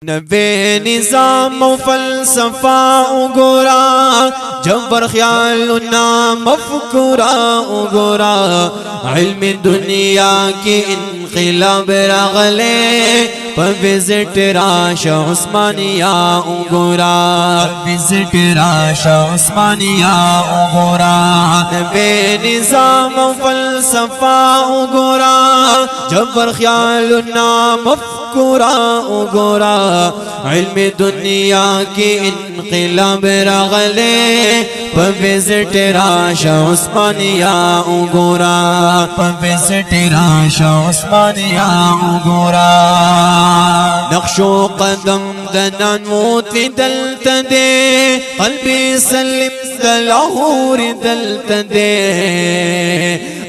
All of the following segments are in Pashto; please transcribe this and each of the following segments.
نوے نظام و فلسفہ اگورا جبر خیالنا مفکورا اگورا علم دنیا کی انقلاب رغلے وزٹ راشا عثمانیہ اگورا وزٹ راشا عثمانیہ اگورا نوے نظام و فلسفہ اگورا جبر خیالنا مفکورا اگورا علم دنیا کی انقلاب رغلے وزٹ راشا عثمانیہ اگورا وزٹ راشا عثمانیہ اگورا نقش و قدم دنان موت دلت دے قلبی سلم دلاہور دلت دے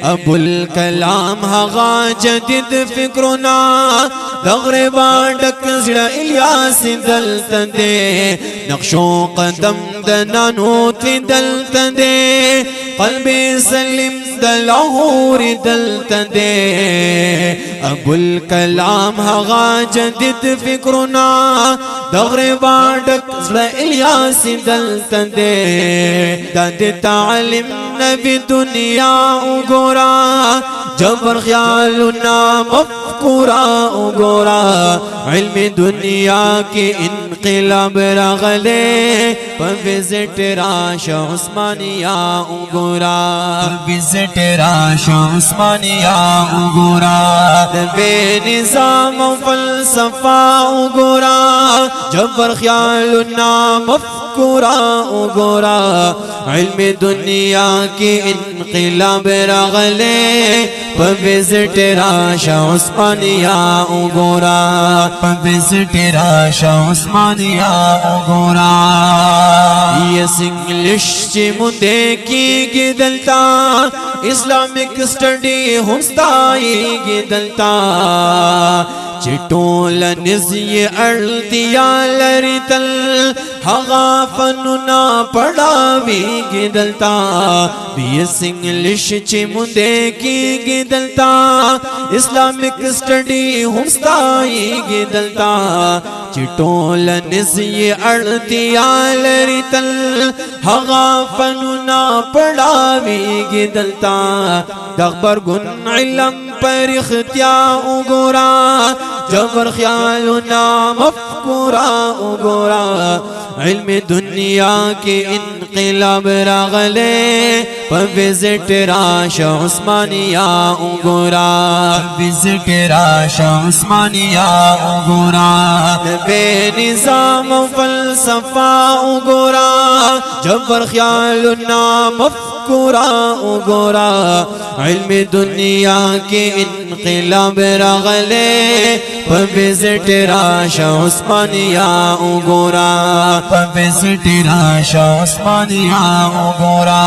ابو الکلام ہغا جدید فکرنا دغربا ڈک زڑا الیاس دلت دے نقش و قدم دنانوت دلت دے قلبی سلم دلاہور دلت دے ابو الکلام ہغا جدید فکرنا دغربا ڈک زڑا الیاس دلت دے داد تعلیم نبی دنیا اگورا جبر خیالنا مفکورا اگورا علم دنیا کی انقلاب رغلے وزٹ راشا عثمانیہ اگورا وزٹ راشا عثمانیہ اگورا بے نظام و فلسفہ اگورا جبر خیالنا مفکورا اگورا علم دنیا کی انقلاب رغلے وزٹ راشا عثمانیہ اگورا وزٹ راشا عثمانیہ اگورا یس انگلش چی مدے کی گی دلتا اسلامک سٹڈی ہمستائی گی دلتا چٹول نزی اردیا لرتل ہغا فننا پڑھاوی گی دلتا بیس انگلش چی مندے کی گی دلتا اسلامک سٹڈی ہمستائی گی دلتا چٹول نزی اردیا لرتل ہغا فننا پڑھاوی گی دلتا دغبر گن علم پر اختیا اگورا جبر خیالنا مفکورا اگورا علم دنیا کی انقلاب رغلے وزٹ راشا عثمانیہ اگورا وزٹ راشا عثمانیہ اگورا بے نظام و فلسفہ اگورا جبر خیالنا مفکورا اگورا علم دنیا کی انقلاب رغلے وزٹ راشا عثمانیہ اگورا وزٹ راشا عثمانیہ اگورا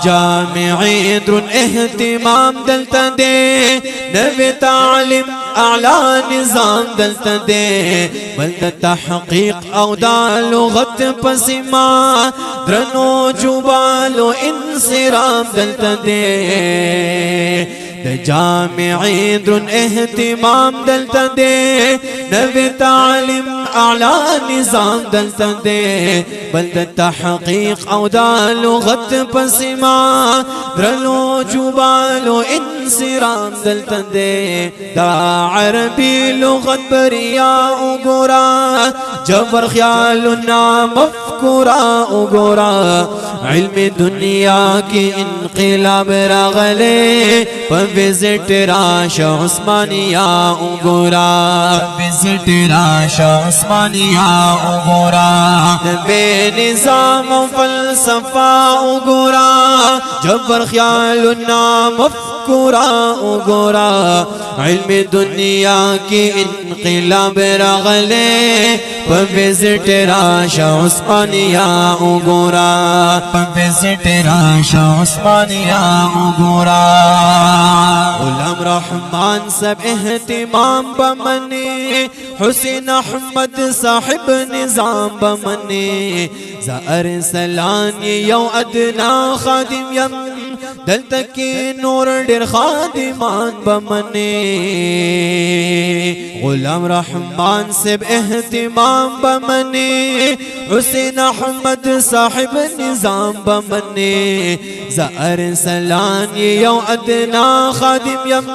جامعی درن اہتمام دلت دے نوی تعلیم اعلی نظام دلت دے بلد تحقیق او دا لغت پسما درنو جبالو انصرام دلت دے جامعی درن اہتمام دلت دے نوی تعلیم اعلی نظام دلت دے بلد تحقیق او دا لغت پسما درنو جبالو انصرام دلت دے دا عربی لغت بریا اگورا جبر خیالنا مفکورا اگورا علم دنیا کی انقلاب رغلے وزٹ راشا عثمانیہ اگورا وزٹ راشا عثمانیہ اگورا بے نظام و فلسفہ اگورا جبر خیالنا مفکورا اگورا علم دنیا کی انقلاب رغلے وزٹ راشا عثمانیہ اگورا وزٹ راشا عثمانیہ اگورا غلام رحمان سب اہتمام بمنے حسین احمد صاحب نظام بمنے زہر سلان یو ادنا خادم یم دلته کې نور ډېر خادمان بمنې غلام رحمان سب اهتمام بمنې حسین احمد صاحب نظام بمنې زهر سلان یو ادنا خادم یم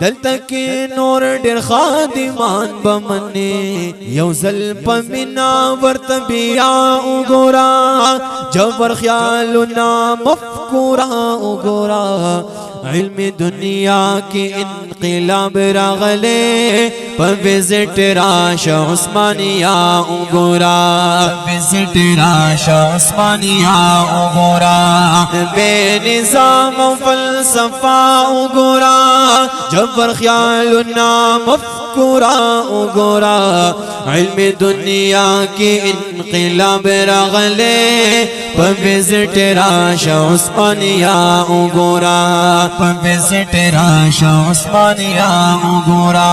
دلته کې نور ډېر خادمان بمنې یو ځل په مینا ورته بیا وګوره جبر خیالنا مفکوره وګوره علم دنیا کی انقلاب راغلے پر وزٹ راشا عثمانیہ اگورا وزٹ راشا عثمانیہ اگورا بے نظام و فلسفہ اگورا جبر خیالنا مفکورا اگورا علم دنیا کی انقلاب راغلے پر وزٹ راشا عثمانیہ اگورا وزٹ راشا عثمانیہ اگورا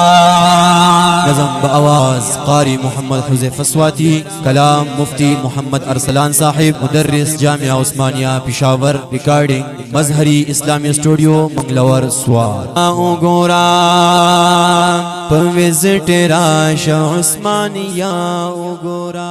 نظم بآواز قاری محمد حذیفہ سواتی کلام مفتی محمد ارسلان صاحب مدرس جامعہ عثمانیہ پشاور ریکارڈنگ مظہری اسلامی اسٹوڈیو منگلور سوار اگورا وزٹ راشا عثمانیہ اگورا